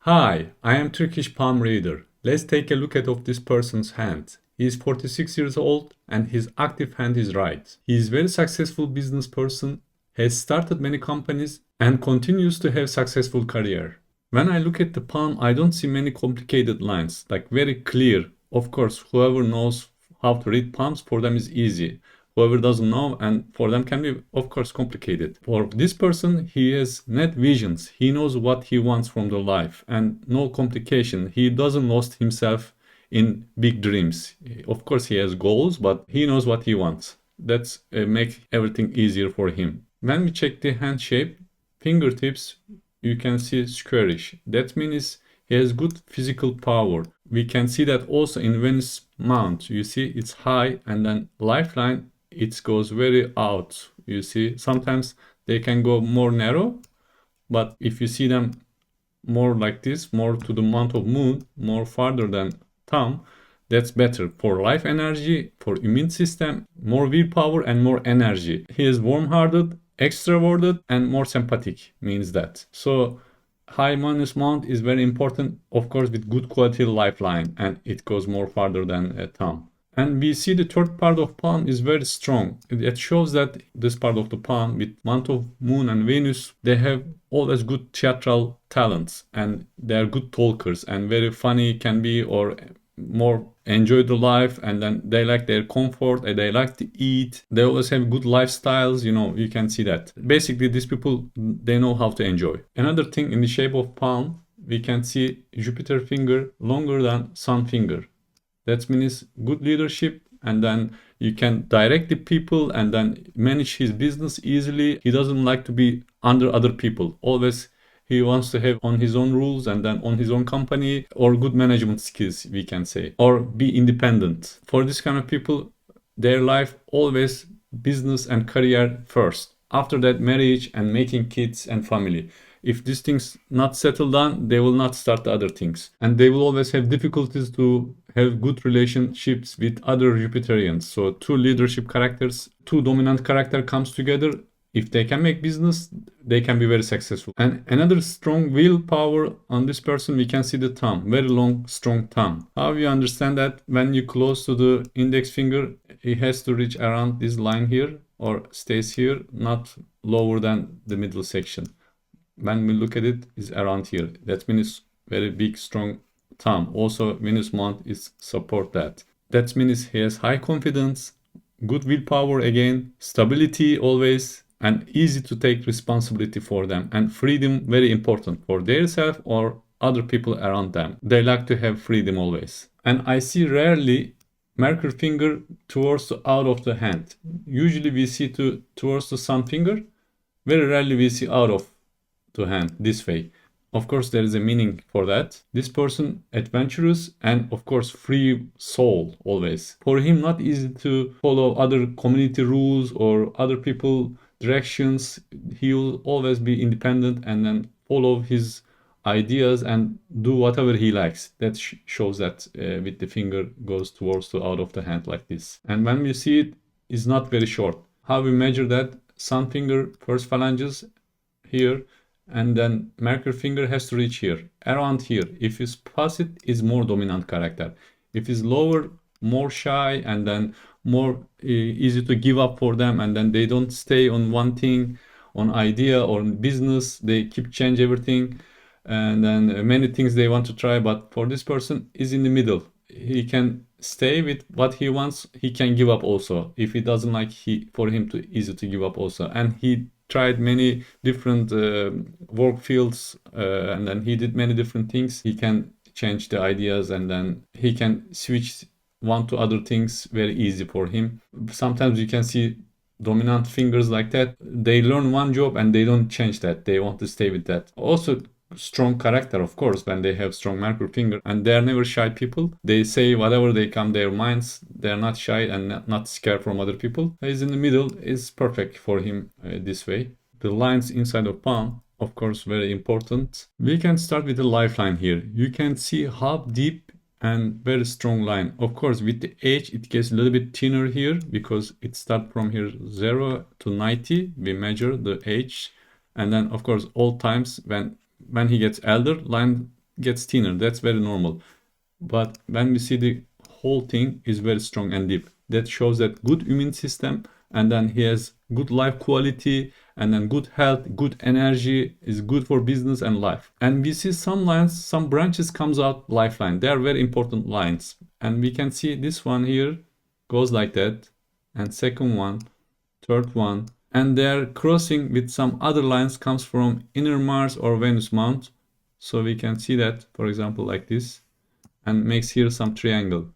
Hi, I am Turkish palm reader. Let's take a look of this person's hand. He is 46 years old and his active hand is right. He is very successful business person, has started many companies and continues to have successful career. When I look at the palm, I don't see many complicated lines, like very clear. Of course, whoever knows how to read palms, for them is easy. Whoever doesn't know, and for them can be of course complicated. For this person, he has net visions. He knows what he wants from the life and no complication. He doesn't lost himself in big dreams. Of course he has goals, but he knows what he wants. That's make everything easier for him. When we check the hand shape, fingertips, you can see squarish. That means he has good physical power. We can see that also in Venus mount. You see it's high, and then lifeline, it goes very out. You see sometimes they can go more narrow, but if you see them more like this, more to the month of moon, more farther than thumb, that's better for life energy, for immune system, more willpower and more energy. He is warm-hearted, extroverted and more sympathetic, means that. So high Venus mount is very important, of course, with good quality lifeline, and it goes more farther than a thumb. And we see the third part of palm is very strong. It shows that this part of the palm with month of moon and Venus, they have always good theatrical talents and they are good talkers and very funny can be, or more enjoy the life, and then they like their comfort and they like to eat. They always have good lifestyles, you can see that. Basically, these people, they know how to enjoy. Another thing in the shape of palm, we can see Jupiter finger longer than Sun finger. That means good leadership, and then you can direct the people and then manage his business easily. He doesn't like to be under other people. Always he wants to have on his own rules and then on his own company, or good management skills, we can say, or be independent. For this kind of people, their life always business and career first. After that, marriage and making kids and family. If these things not settle down, they will not start the other things. And they will always have difficulties to have good relationships with other Jupiterians. So two leadership characters, two dominant character comes together. If they can make business, they can be very successful. And another strong willpower on this person, we can see the thumb, very long, strong thumb. How you understand that? When you close to the index finger, it has to reach around this line here or stays here, not lower than the middle section. When we look at it, is around here. That means very big, strong thumb. Also, Venus mount is support that. That means he has high confidence, good willpower again, stability always, and easy to take responsibility for them. And freedom, very important for their self or other people around them. They like to have freedom always. And I see rarely Mercury finger towards the out of the hand. Usually we see towards the Sun finger. Very rarely we see out of to hand this way. Of course, there is a meaning for that. This person adventurous and of course free soul always. For him, not easy to follow other community rules or other people directions. He will always be independent and then follow his ideas and do whatever he likes. That shows that with the finger goes towards the out of the hand like this. And when we see it, is not very short. How we measure that? Sun finger, first phalanges here, and then Mercury finger has to reach here, around here. If it's past it, is more dominant character. If it's lower, more shy, and then more easy to give up for them, and then they don't stay on one thing, on idea or business. They keep change everything, and then many things they want to try. But for this person is in the middle. He can stay with what he wants. He can give up also if he doesn't like. For him to easy to give up also, and he tried many different work fields and then he did many different things. He can change the ideas and then he can switch one to other things very easy for him. Sometimes you can see dominant fingers like that. They learn one job and they don't change that. They want to stay with that. Also strong character, of course, when they have strong Mercury finger, and they're never shy people. They say whatever they come their minds. They're not shy and not scared from other people. He's in the middle is perfect for him this way. The lines inside of palm, of course, very important. We can start with the lifeline here. You can see how deep and very strong line. Of course, with the age, it gets a little bit thinner here because it starts from here 0 to 90. We measure the age, and then of course all times when he gets elder, line gets thinner. That's very normal. But when we see the whole thing is very strong and deep, that shows that good immune system, and then he has good life quality, and then good health, good energy, is good for business and life. And we see some lines, some branches comes out lifeline. They are very important lines. And we can see this one here goes like that, and second one, third one, and they are crossing with some other lines comes from inner Mars or Venus mount. So we can see that, for example, like this, and makes here some triangle.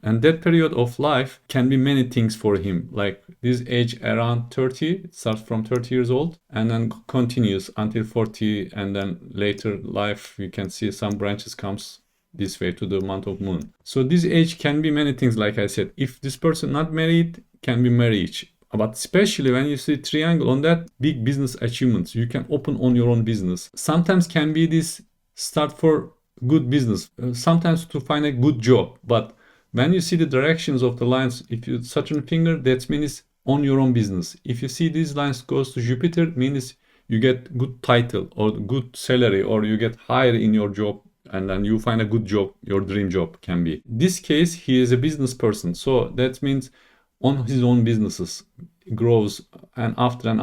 And that period of life can be many things for him. Like this age around 30, it starts from 30 years old and then continues until 40. And then later life, you can see some branches comes this way to the month of moon. So this age can be many things, like I said. If this person not married, can be marriage. But especially when you see triangle on that big business achievements, you can open on your own business. Sometimes can be this start for good business, sometimes to find a good job. But when you see the directions of the lines, if you Saturn finger, that means on your own business. If you see these lines goes to Jupiter, means you get good title or good salary, or you get higher in your job, and then you find a good job, your dream job can be. This case, he is a business person, so that means on his own businesses grows, and after,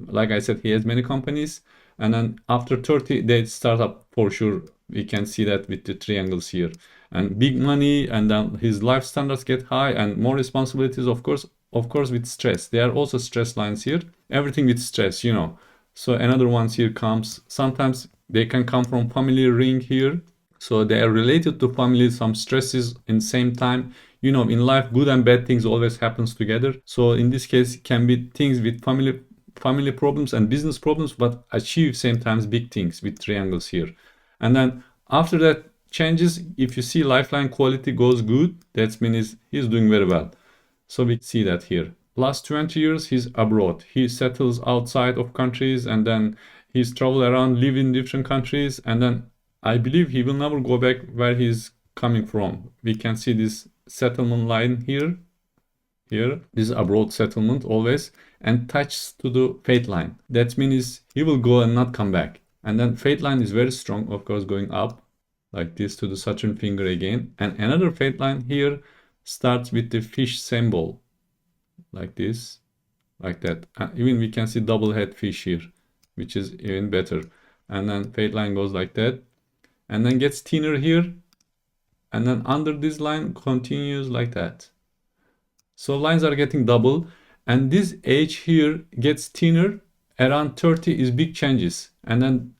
like I said, he has many companies, and then after 30 they start up for sure. We can see that with the triangles here, and big money, and then his life standards get high and more responsibilities, of course with stress. There are also stress lines here, everything with stress, you know. So another ones here comes, sometimes they can come from family ring here, so they are related to family, some stresses in same time. You know, in life, good and bad things always happens together. So in this case, can be things with family problems and business problems, but achieve same times big things with triangles here. And then after that changes, if you see lifeline quality goes good, that means he's doing very well. So we see that here. Last 20 years, he's abroad. He settles outside of countries, and then he's travel around, live in different countries, and then I believe he will never go back where he's coming from. We can see this settlement line here. This is abroad settlement always, and touches to the fate line. That means he will go and not come back. And then fate line is very strong, of course, going up like this to the Saturn finger again. And another fate line here starts with the fish symbol, like this, like that. Even we can see double head fish here, which is even better. And then fate line goes like that, and then gets thinner here, and then under this line continues like that. So lines are getting double, and this age here gets thinner. Around 30 is big changes, and then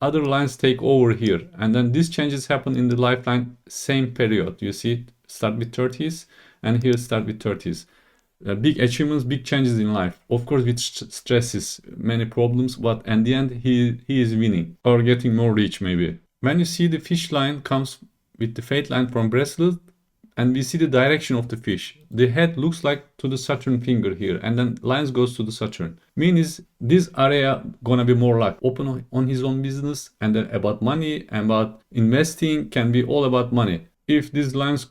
other lines take over here, and then these changes happen in the lifeline same period. You see, start with 30s, and here start with 30s. Big achievements, big changes in life. Of course, with stresses, many problems, but in the end, he is winning or getting more rich maybe. When you see the fish line comes with the fate line from bracelet, and we see the direction of the fish, the head looks like to the Saturn finger here, and then lines goes to the Saturn. Means this area gonna be more like open on his own business, and then about money, about investing, can be all about money. If these lines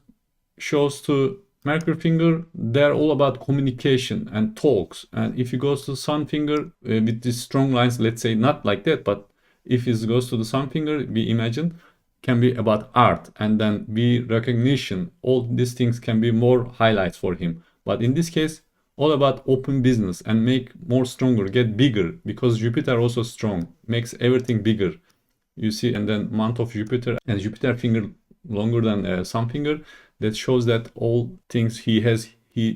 shows to Mercury finger, they're all about communication and talks. And if it goes to Sun finger with these strong lines, let's say not like that, but if it goes to the Sun finger, we imagine can be about art, and then be recognition. All these things can be more highlights for him. But in this case, all about open business and make more stronger, get bigger, because Jupiter also strong, makes everything bigger. You see, and then month of Jupiter, and Jupiter finger longer than Sun finger. That shows that all things he has,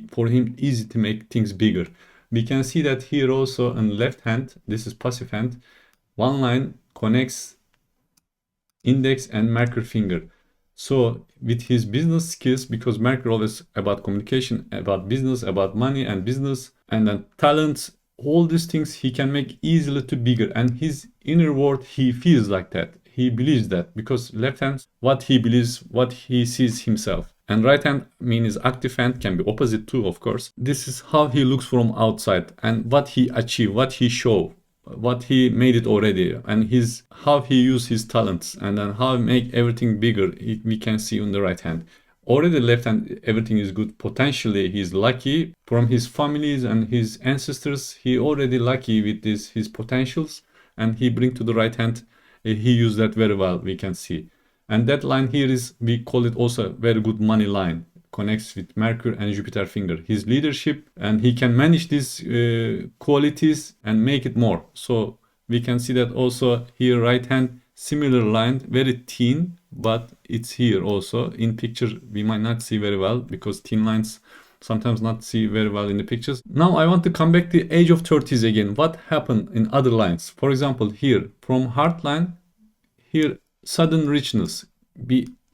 for him easy to make things bigger. We can see that here also on left hand, this is passive hand, one line connects index and Mercury finger. So with his business skills, because Mercury always about communication, about business, about money and business, and then talents, all these things he can make easily to bigger. And his inner world, he feels like that. He believes that, because left hand, what he believes, what he sees himself. And right hand means active hand, can be opposite too, of course. This is how he looks from outside, and what he achieved, what he showed, what he made it already, and how he used his talents, and then how he make everything bigger. We can see on the right hand. Already left hand, everything is good. Potentially he's lucky from his families and his ancestors. He already lucky with his potentials, and he bring to the right hand he used that very well, we can see. And that line here is, we call it also a very good money line. Connects with Mercury and Jupiter finger. His leadership, and he can manage these qualities and make it more. So we can see that also here, right hand, similar line, very thin, but it's here also. In picture, we might not see very well because thin lines sometimes not see very well in the pictures. Now I want to come back to age of 30s again. What happened in other lines? For example, here from heart line, here sudden richness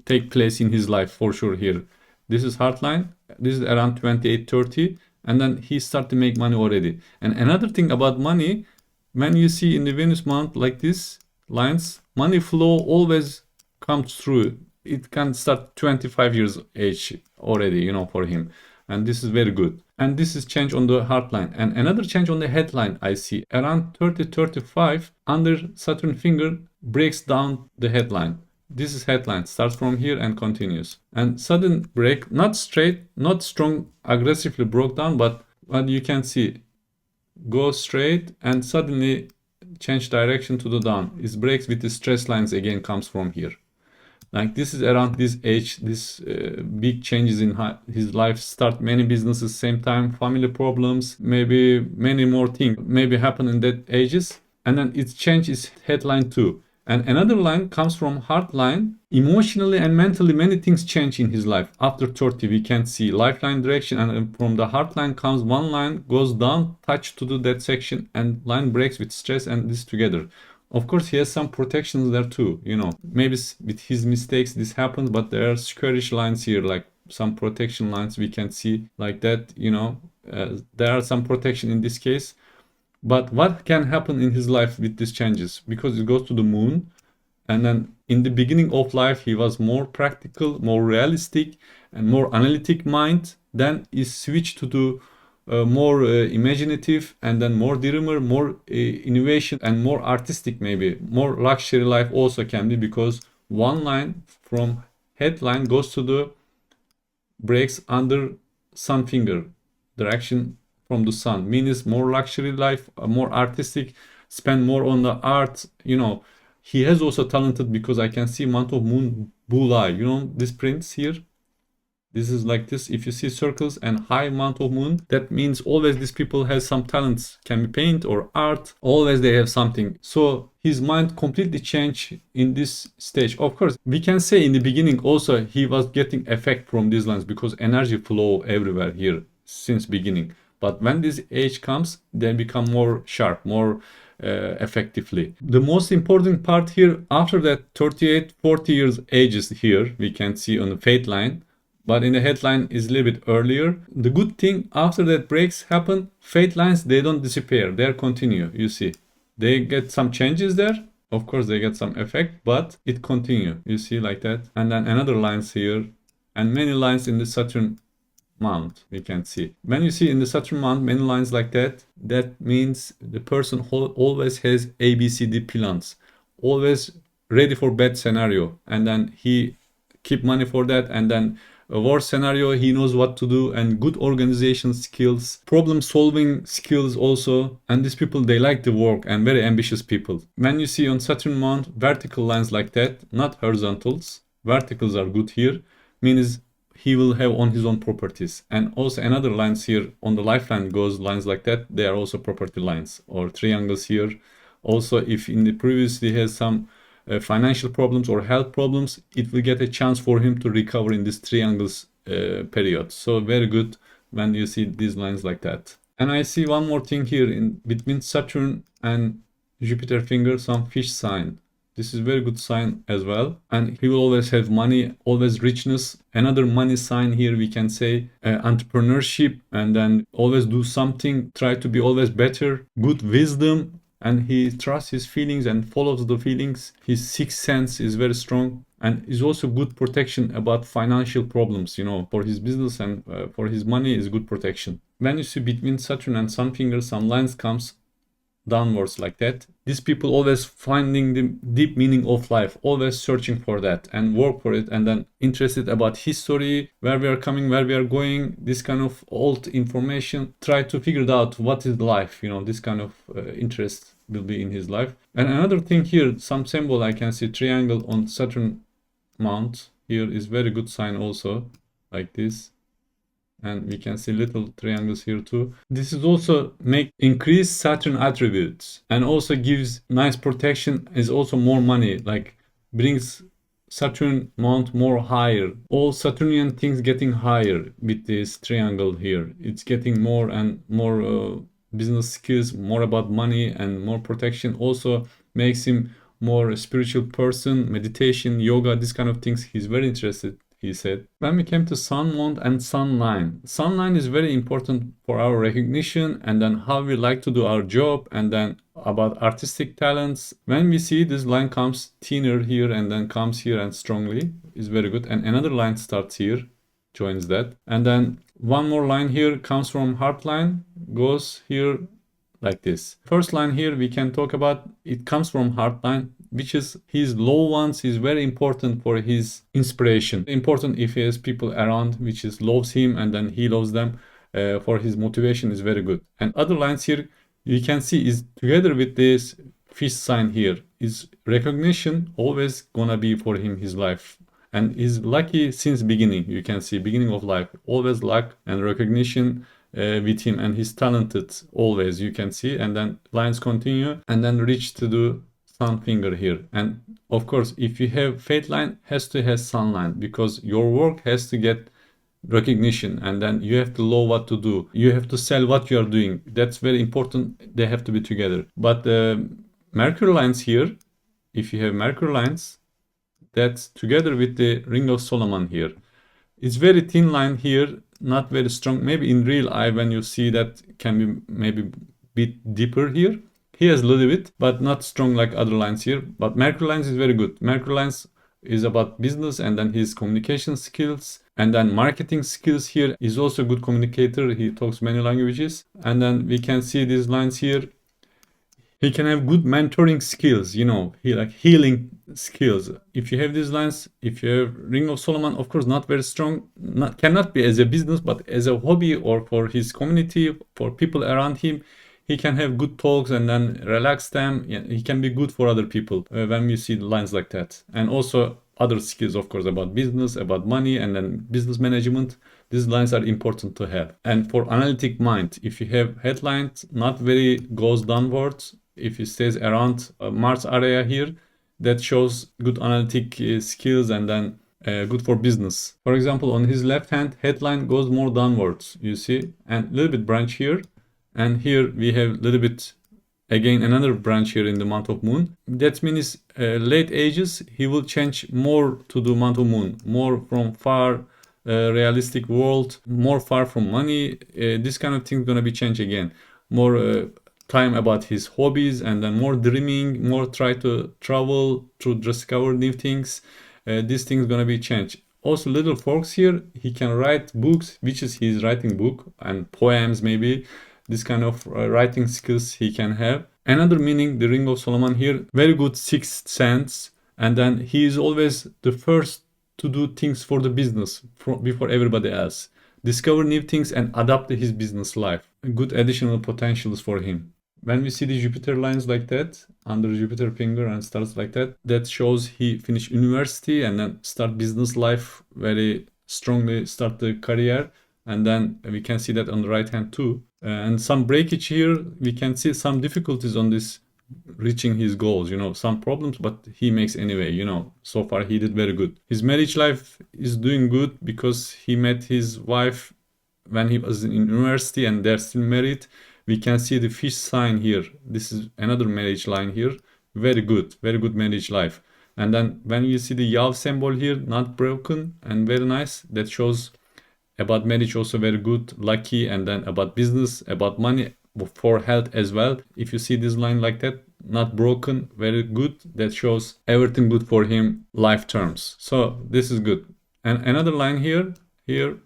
take place in his life for sure here. This is heart line. This is around 28, 30. And then he start to make money already. And another thing about money, when you see in the Venus month like this lines, money flow always comes through. It can start 25 years age already, you know, for him. And this is very good. And this is change on the heart line. And another change on the headline I see around 30, 35 under Saturn finger breaks down the headline. This is headline, starts from here and continues. And sudden break, not straight, not strong, aggressively broke down, but you can see, go straight and suddenly change direction to the down. It breaks with the stress lines again, comes from here. Like this is around this age, this big changes in his life, start many businesses same time, family problems, maybe many more things maybe happen in that ages. And then it changes headline too. And another line comes from heart line. Emotionally and mentally, many things change in his life. After 30, we can see lifeline direction, and from the heart line comes one line, goes down, touch to do that section, and line breaks with stress and this together. Of course, he has some protections there too, you know. Maybe with his mistakes this happens, but there are squarish lines here, like some protection lines we can see like that, you know. There are some protection in this case. But what can happen in his life with these changes? Because it goes to the moon, and then in the beginning of life he was more practical, more realistic, and more analytic mind. Then he switched to do more imaginative, and then more dreamer, more innovation, and more artistic, maybe more luxury life also can be, because one line from headline goes to the breaks under sun finger direction from the sun, means more luxury life, more artistic, spend more on the art, you know. He has also talented, because I can see month of moon bull eye, you know, this prints here. This is like this. If you see circles and high month of moon, that means always these people have some talents, can be paint or art, always they have something. So his mind completely changed in this stage. Of course, we can say in the beginning also he was getting effect from these lines, because energy flow everywhere here since beginning. But when this age comes, they become more sharp, more effectively. The most important part here, after that 38, 40 years ages here, we can see on the fate line, but in the headline is a little bit earlier. The good thing, after that breaks happen, fate lines, they don't disappear, they continue, you see. They get some changes there. Of course, they get some effect, but it continue, you see, like that. And then another lines here, and many lines in the Saturn mount we can see. When you see in the Saturn mount many lines like that, that means the person always has ABCD plans, always ready for bad scenario, and then he keep money for that, and then a worse scenario he knows what to do, and good organization skills, problem solving skills also. And these people, they like the work and very ambitious people. When you see on Saturn mount vertical lines like that, not horizontals, verticals are good here, means he will have on his own properties. And also another lines here on the lifeline goes lines like that, they are also property lines, or triangles here. Also, if in the previously has some financial problems or health problems, it will get a chance for him to recover in this triangles period. So very good when you see these lines like that. And I see one more thing here in between Saturn and Jupiter finger, some fish sign. This is very good sign as well, and he will always have money, always richness. Another money sign here we can say entrepreneurship, and then always do something, try to be always better, good wisdom, and he trusts his feelings and follows the feelings. His sixth sense is very strong, and is also good protection about financial problems, you know, for his business and for his money is good protection. When you see between Saturn and Sun finger some lines comes downwards like that, these people always finding the deep meaning of life, always searching for that and work for it, and then interested about history, where we are coming, where we are going, this kind of old information, try to figure out what is life, you know, this kind of interest will be in his life. And another thing here, some symbol I can see triangle on Saturn mount here is very good sign also, like this. And we can see little triangles here too. This is also make increase Saturn attributes and also gives nice protection, is also more money, like brings Saturn mount more higher. All Saturnian things getting higher with this triangle here. It's getting more and more business skills, more about money and more protection. Also makes him more spiritual person, meditation, yoga, this kind of things. He's very interested, he said. When we came to Sun Mount and Sun Line, Sun Line is very important for our recognition and then how we like to do our job and then about artistic talents. When we see this line comes thinner here and then comes here and strongly, is very good. And another line starts here, joins that. And then one more line here comes from heart line, goes here like this. First line here we can talk about, it comes from heart line, which is his low ones is very important for his inspiration. Important if he has people around which is loves him and then he loves them, for his motivation is very good. And other lines here you can see is together with this fish sign here is recognition always gonna be for him his life. And he's lucky since beginning, you can see beginning of life, always luck and recognition with him, and he's talented always, you can see. And then lines continue and then reach to do sun finger here. And of course if you have fate line, has to have sun line because your work has to get recognition and then you have to know what to do, you have to sell what you are doing. That's very important, they have to be together. But Mercury lines here, if you have Mercury lines, that's together with the ring of Solomon here. It's very thin line here, not very strong. Maybe in real eye when you see that can be maybe bit deeper here. He has a little bit, but not strong like other lines here. But Mercury lines is very good. Mercury lines is about business and then his communication skills and then marketing skills here. He's also a good communicator. He talks many languages. And then we can see these lines here. He can have good mentoring skills, you know, he like healing skills. If you have these lines, if you have Ring of Solomon, of course, not very strong, cannot be as a business, but as a hobby or for his community, for people around him, he can have good talks and then relax them. Yeah, he can be good for other people when we see lines like that. And also other skills, of course, about business, about money, and then business management. These lines are important to have. And for analytic mind, if you have headlines, not very goes downwards, if it stays around Mars area here, that shows good analytic skills and then good for business. For example, on his left hand, headline goes more downwards, you see, and a little bit branch here. And here we have a little bit, again, another branch here in the month of moon. That means late ages, he will change more to the month of moon, more from far realistic world, more far from money. This kind of thing gonna be changed again. More time about his hobbies and then more dreaming, more try to travel to discover new things. These things gonna be changed. Also little forks here, he can write books, which is his writing book and poems maybe. This kind of writing skills he can have. Another meaning, the Ring of Solomon here, very good sixth sense. And then he is always the first to do things for the business before everybody else. Discover new things and adapt to his business life. Good additional potentials for him. When we see the Jupiter lines like that, under Jupiter finger and stars like that, that shows he finished university and then start business life very strongly, start the career. And then we can see that on the right hand too. And some breakage here, we can see some difficulties on this reaching his goals, you know, some problems, but he makes anyway, you know, so far he did very good. His marriage life is doing good because he met his wife when he was in university and they're still married. We can see the fish sign here. This is another marriage line here. Very good marriage life. And then when you see the Yav symbol here, not broken and very nice, that shows about marriage also very good, lucky, and then about business, about money, for health as well. If you see this line like that, not broken, very good, that shows everything good for him life terms. So this is good. And another line here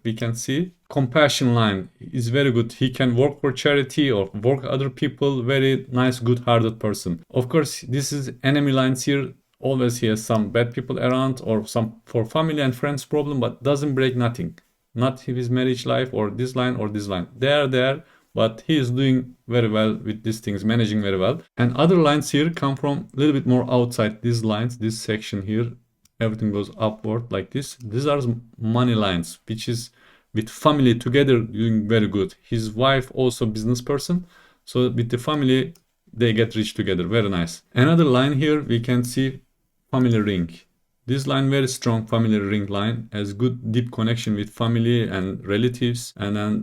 we can see compassion line is very good. He can work for charity or work other people. Very nice, good-hearted person. Of course, this is enemy lines here. Always he has some bad people around or some for family and friends problem, but doesn't break nothing. Not his marriage life or this line or this line. They are there, but he is doing very well with these things, managing very well. And other lines here come from a little bit more outside these lines, this section here. Everything goes upward like this. These are money lines, which is with family together doing very good. His wife also business person. So with the family, they get rich together. Very nice. Another line here, we can see family ring. This line very strong family ring line, has good deep connection with family and relatives. And then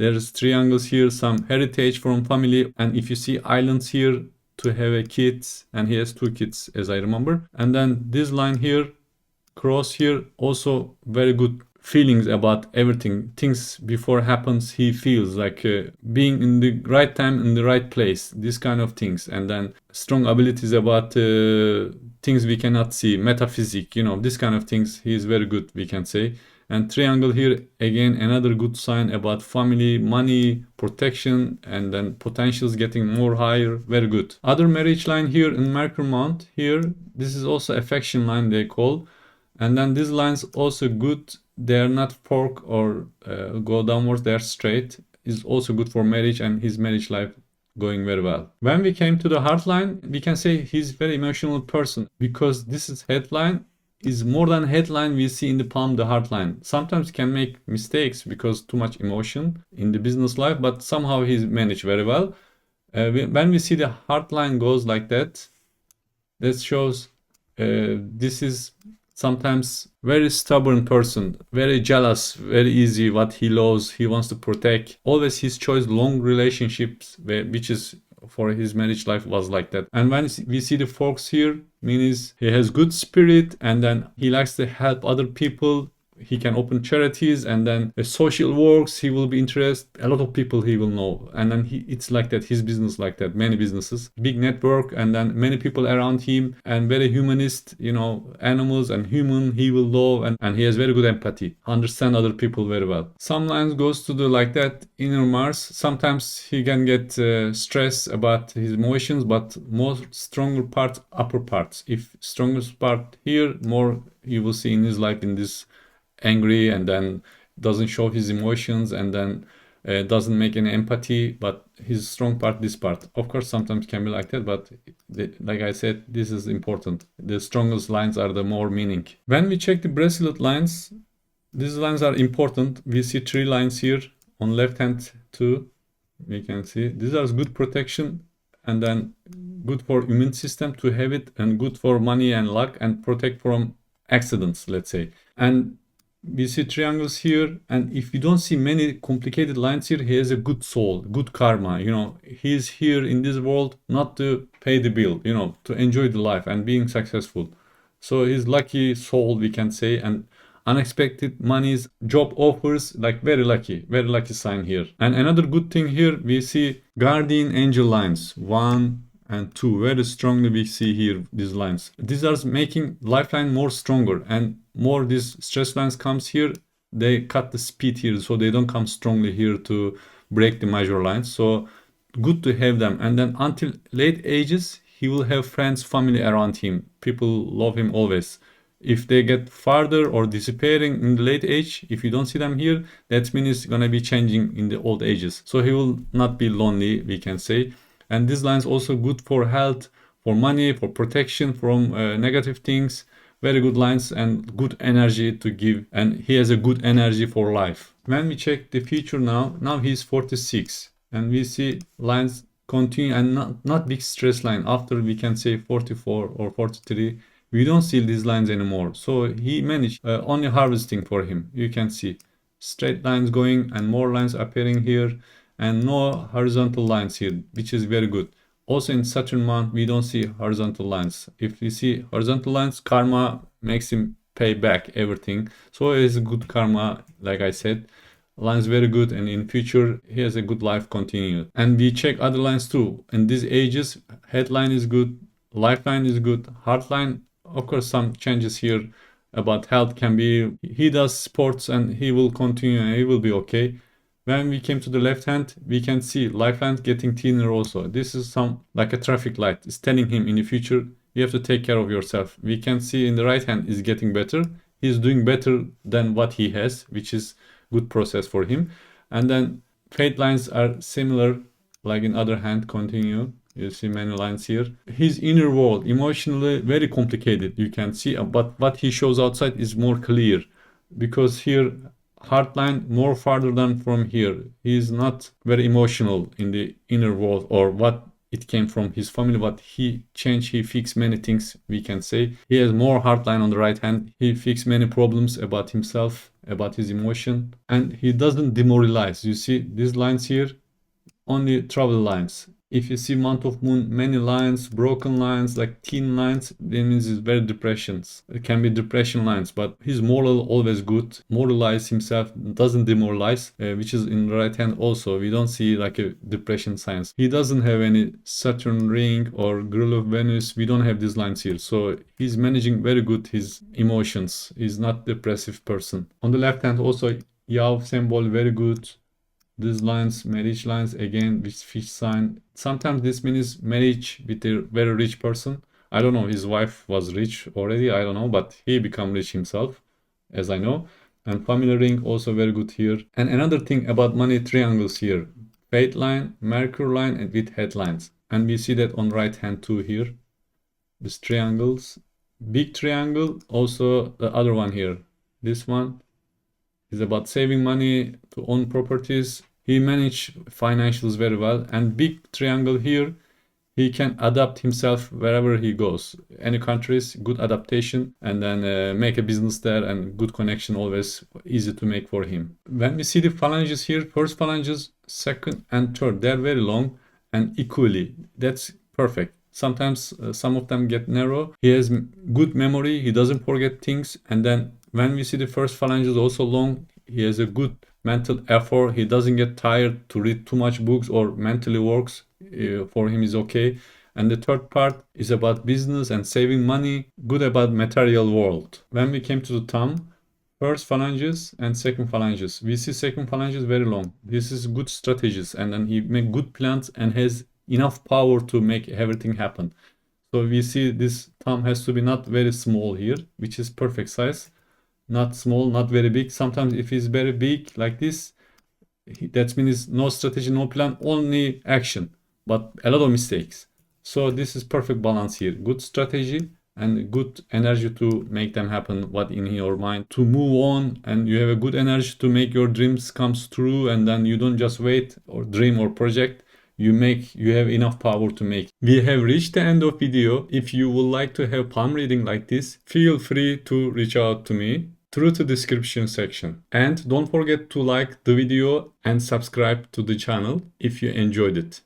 there's triangles here, some heritage from family. And if you see islands here to have a kids, and he has 2 kids as I remember. And then this line here, cross here, also very good feelings about everything. Things before happens, he feels like being in the right time in the right place, this kind of things. And then strong abilities about things we cannot see, metaphysics, you know, this kind of things. He is very good, we can say. And triangle here, again, another good sign about family, money, protection, and then potentials getting more higher. Very good. Other marriage line here in Mercury Mount here, this is also affection line they call. And then these lines also good. They are not fork or go downwards, they are straight. Is also good for marriage and his marriage life going very well. When we came to the heart line, we can say he's very emotional person, because this is headline is more than headline we see in the palm, the heart line. Sometimes can make mistakes because too much emotion in the business life, but somehow he's managed very well. When we see the heart line goes like that, that shows this is sometimes very stubborn person, very jealous, very easy what he loves, he wants to protect. Always his choice long relationships, which is for his marriage life was like that. And when we see the forks here, means he has good spirit, and then he likes to help other people. He can open charities, and then social works he will be interested. A lot of people he will know, and then it's like that, his business like that, many businesses, big network, and then many people around him, and very humanist, you know, animals and human he will love, and he has very good empathy, understand other people very well. Some lines goes to the like that inner Mars. Sometimes he can get stress about his emotions, but more stronger part, upper parts. If strongest part here, more you will see in his life in this angry, and then doesn't show his emotions, and then doesn't make any empathy, but his strong part, this part. Of course sometimes can be like that, but like I said, this is important. The strongest lines are the more meaning. When we check the bracelet lines, these lines are important. We see 3 lines here on left hand too. We can see these are good protection, and then good for immune system to have it, and good for money and luck, and protect from accidents, let's say. And we see triangles here, and if you don't see many complicated lines here, he has a good soul, good karma. You know, he's here in this world not to pay the bill, you know, to enjoy the life and being successful. So he's lucky soul, we can say, and unexpected monies, job offers, like very lucky sign here. And another good thing here, we see guardian angel lines 1 and 2, very strongly we see here these lines. These are making lifeline more stronger, and more these stress lines comes here, they cut the speed here, so they don't come strongly here to break the major lines. So good to have them. And then until late ages, he will have friends, family around him. People love him always. If they get farther or disappearing in the late age, if you don't see them here, that means it's gonna be changing in the old ages. So he will not be lonely, we can say. And these lines also good for health, for money, for protection from negative things. Very good lines and good energy to give. And he has a good energy for life. When we check the future now he's 46. And we see lines continue, and not big stress line. After we can say 44 or 43, we don't see these lines anymore. So he managed only harvesting for him. You can see straight lines going and more lines appearing here, and no horizontal lines here, which is very good. Also in Saturn month, we don't see horizontal lines. If we see horizontal lines, karma makes him pay back everything. So it is a good karma, like I said. Lines very good, and in future he has a good life continued. And we check other lines too. In these ages, headline is good, lifeline is good, heartline, of course some changes here about health can be, he does sports and he will continue and he will be okay. When we came to the left hand, we can see lifeline getting thinner also. This is some like a traffic light. It's telling him in the future, you have to take care of yourself. We can see in the right hand is getting better. He's doing better than what he has, which is good process for him. And then fate lines are similar, like in other hand, continue. You see many lines here. His inner world, emotionally very complicated, you can see, but what he shows outside is more clear. Because here, heart line more farther than from here. He is not very emotional in the inner world, or what it came from his family, but he changed, he fixed many things, we can say. He has more hard line on the right hand. He fixed many problems about himself, about his emotion, and he doesn't demoralize. You see these lines here, only travel lines. If you see month of moon, many lines, broken lines, like thin lines, that means it's very depressions. It can be depression lines, but his moral always good. Moralize himself, doesn't demoralize, which is in the right hand also. We don't see like a depression signs. He doesn't have any Saturn ring or girl of Venus. We don't have these lines here. So he's managing very good his emotions. He's not depressive person. On the left hand also, Yav symbol very good. These lines, marriage lines, again with fish sign. Sometimes this means marriage with a very rich person. I don't know, his wife was rich already, I don't know, but he become rich himself, as I know. And family ring also very good here. And another thing about money triangles here. Fate line, Mercury line, and with headlines. And we see that on right hand too here. These triangles. Big triangle, also the other one here. This one is about saving money to own properties. He managed financials very well. And big triangle here, he can adapt himself wherever he goes. Any countries, good adaptation, and then make a business there, and good connection, always easy to make for him. When we see the phalanges here, first phalanges, second and third, they're very long and equally. That's perfect. Sometimes some of them get narrow. He has good memory. He doesn't forget things. And then when we see the first phalanges also long, he has a good mental effort. He doesn't get tired to read too much books or mentally works. For him is okay. And the third part is about business and saving money. Good about material world. When we came to the thumb, first phalanges and second phalanges. We see second phalanges very long. This is good strategies. And then he make good plans and has enough power to make everything happen. So we see this thumb has to be not very small here, which is perfect size. Not small, not very big. Sometimes if it's very big like this, that means no strategy, no plan, only action, but a lot of mistakes. So this is perfect balance here. Good strategy and good energy to make them happen, what in your mind, to move on, and you have a good energy to make your dreams comes true, and then you don't just wait or dream or project. You have enough power to make. We have reached the end of video. If you would like to have palm reading like this, feel free to reach out to me through the description section. And don't forget to like the video and subscribe to the channel if you enjoyed it.